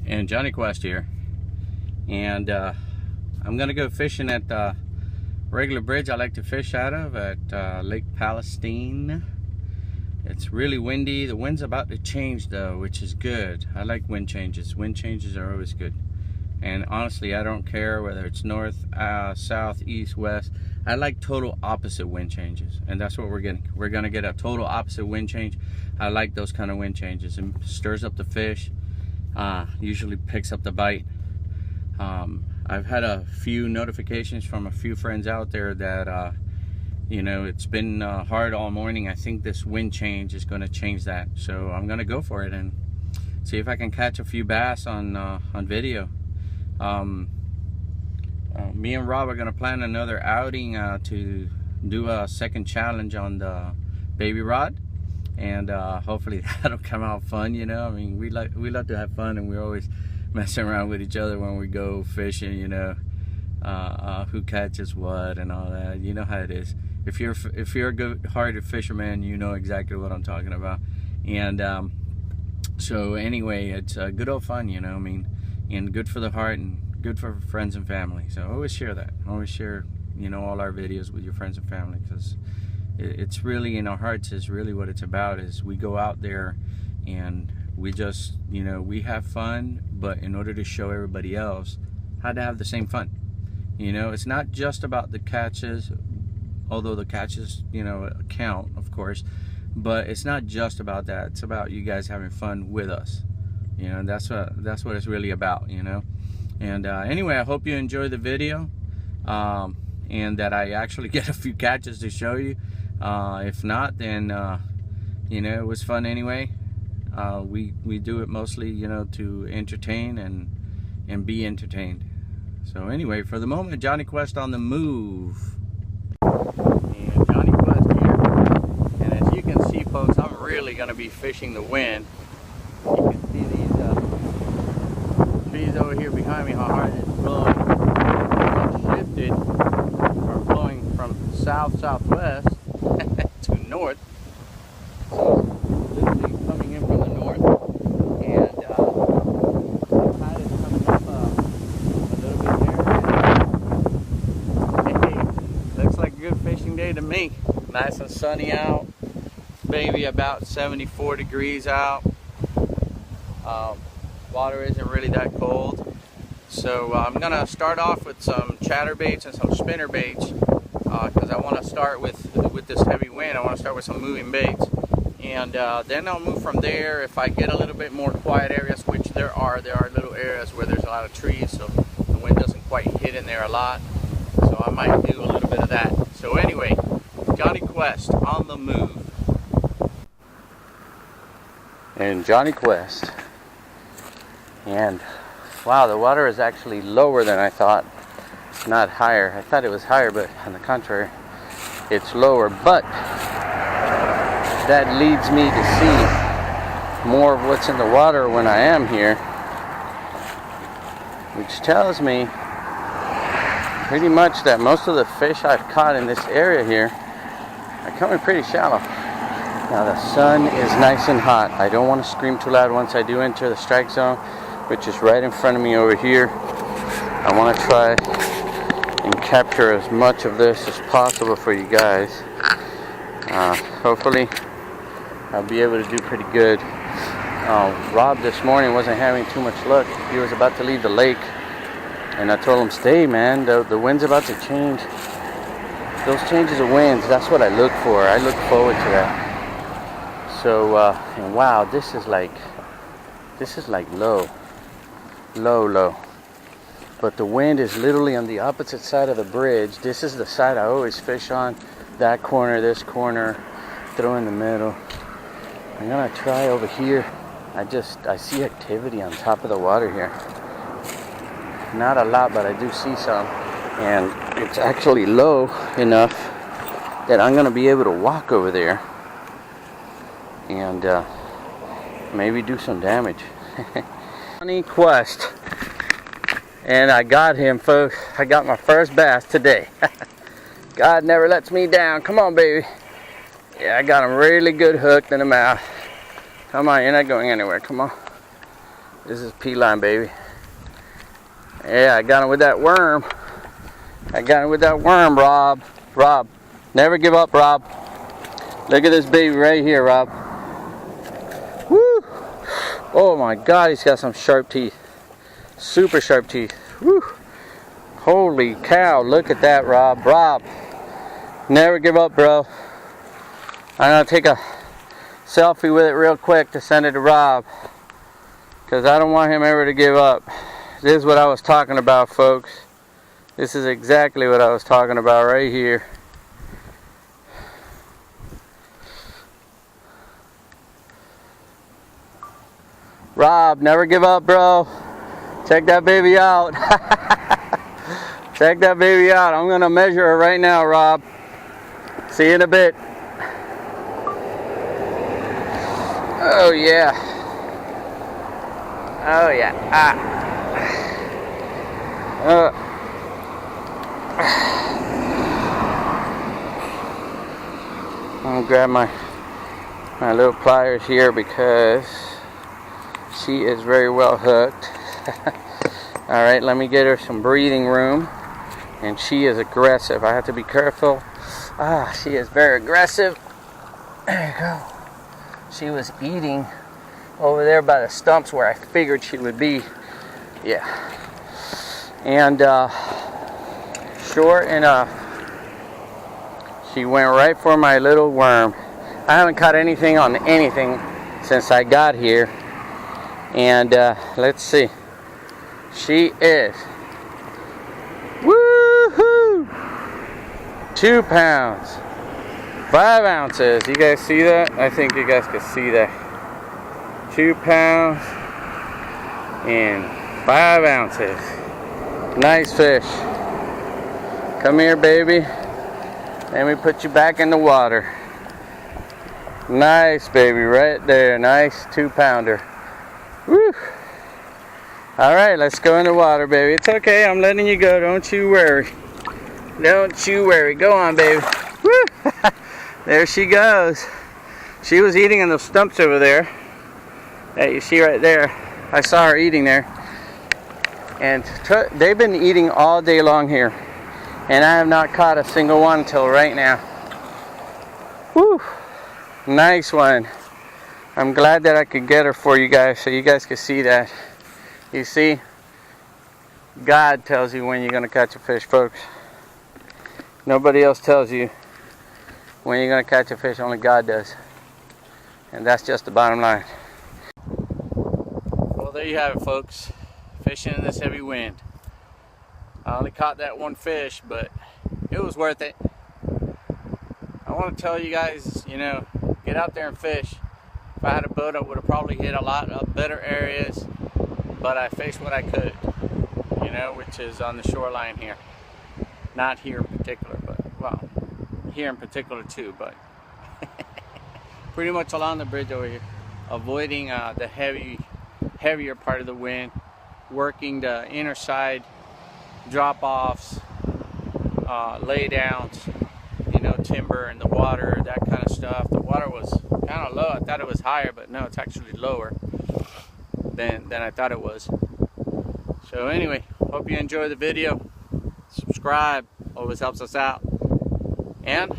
And Johnny Quest here, and I'm gonna go fishing at the regular bridge I like to fish out of at Lake Palestine. It's really windy. The wind's about to change though, which is good. I like wind changes. Wind changes are always good. And honestly, I don't care whether it's north, south, east, west. I like total opposite wind changes, and that's what we're getting. We're gonna get a total opposite wind change. I like those kind of wind changes. It stirs up the fish. Usually picks up the bite. I've had a few notifications from a few friends out there that you know, it's been hard all morning. I think this wind change is going to change that, so I'm going to go for it and see if I can catch a few bass on video. Me and Rob are going to plan another outing to do a second challenge on the baby rod, and hopefully that'll come out fun. You know, I mean, we love to have fun, and we're always messing around with each other when we go fishing. You know, who catches what and all that. You know how it is. If you're a good-hearted fisherman, you know exactly what I'm talking about. And so anyway, it's good old fun, you know. I mean, and good for the heart and good for friends and family. So always share that. Always share, you know, all our videos with your friends and family, because it's really in our hearts. Is really what it's about. Is we go out there and we just, you know, we have fun, but in order to show everybody else how to have the same fun. You know, it's not just about the catches, although the catches, you know, count, of course, but it's not just about that. It's about you guys having fun with us. You know, that's what it's really about, you know. And anyway, I hope you enjoy the video, and that I actually get a few catches to show you. If not, then you know, it was fun anyway. We do it mostly, you know, to entertain and be entertained. So anyway, for the moment, Johnny Quest on the move. And Johnny Quest here. And as you can see, folks, I'm really going to be fishing the wind. You can see these trees over here behind me, how hard it's blowing. It's shifted from blowing from south-southwest to north. So literally coming in from the north. And the tide is coming up a little bit there. Hey, looks like a good fishing day to me. Nice and sunny out. Maybe about 74 degrees out. Water isn't really that cold. So I'm gonna start off with some chatterbaits and some spinner baits, because I want to start with this heavy wind. I want to start with some moving baits, and then I'll move from there. If I get a little bit more quiet areas, which there are little areas where there's a lot of trees, so the wind doesn't quite hit in there a lot. So I might do a little bit of that. So anyway, Johnny Quest on the move. And Johnny Quest. And wow, the water is actually lower than I thought, not higher. I thought it was higher, but on the contrary, it's lower. But that leads me to see more of what's in the water when I am here, which tells me pretty much that most of the fish I've caught in this area here are coming pretty shallow. Now the sun is nice and hot. I don't want to scream too loud once I do enter the strike zone, which is right in front of me over here. I want to try and capture as much of this as possible for you guys. Hopefully I'll be able to do pretty good. Rob this morning wasn't having too much luck. He was about to leave the lake, and I told him, stay, man, the wind's about to change. Those changes of winds, that's what I look for. I look forward to that. So and wow, this is like low, but the wind is literally on the opposite side of the bridge. This is the side I always fish on. That corner, this corner, throw in the middle. I'm gonna try over here. I see activity on top of the water here. Not a lot, but I do see some, and it's actually low enough that I'm gonna be able to walk over there and maybe do some damage. Johnny Quest, and I got him, folks. I got my first bass today. God never lets me down. Come on, baby. Yeah, I got him really good hooked in the mouth. Come on, you're not going anywhere. Come on. This is P-line, baby. Yeah, I got him with that worm. I got him with that worm, Rob. Rob, never give up, Rob. Look at this baby right here, Rob. Woo! Oh my God, he's got some sharp teeth. Super sharp teeth. Woo! Holy cow, look at that, Rob. Rob, never give up, bro. I'm gonna take a selfie with it real quick to send it to Rob, because I don't want him ever to give up. This is what I was talking about, folks. This is exactly what I was talking about right here. Rob, never give up, bro. Check that baby out. Check that baby out. I'm gonna measure her right now, Rob. See you in a bit. Oh yeah. Oh yeah. I'm gonna grab my little pliers here because she is very well hooked. Alright, let me get her some breathing room. And she is aggressive. I have to be careful. She is very aggressive. There you go. She was eating over there by the stumps where I figured she would be. Yeah. And sure enough, she went right for my little worm. I haven't caught anything on anything since I got here. And let's see. She is, woohoo, 2 pounds, 5 ounces. You guys see that? I think you guys can see that. 2 pounds and 5 ounces. Nice fish. Come here, baby. Let me put you back in the water. Nice, baby, right there. Nice 2-pounder. Woo! Alright, let's go in the water, baby. It's okay, I'm letting you go. Don't you worry. Don't you worry. Go on, baby. Woo! There she goes. She was eating in those stumps over there. That you see right there. I saw her eating there. And they've been eating all day long here. And I have not caught a single one until right now. Woo! Nice one. I'm glad that I could get her for you guys so you guys could see that. You see, God tells you when you're going to catch a fish, folks. Nobody else tells you when you're going to catch a fish, only God does. And that's just the bottom line. Well, there you have it, folks. Fishing in this heavy wind. I only caught that one fish, but it was worth it. I want to tell you guys, you know, get out there and fish. If I had a boat, I would have probably hit a lot of better areas. But I fished what I could, you know, which is on the shoreline here. Not here in particular, but, well, here in particular too, but pretty much along the bridge over here. Avoiding the heavier part of the wind, working the inner side, drop-offs, lay-downs, you know, timber in the water, that kind of stuff. The water was kind of low. I thought it was higher, but no, it's actually lower than I thought it was. So anyway, hope you enjoy the video. Subscribe, always helps us out. And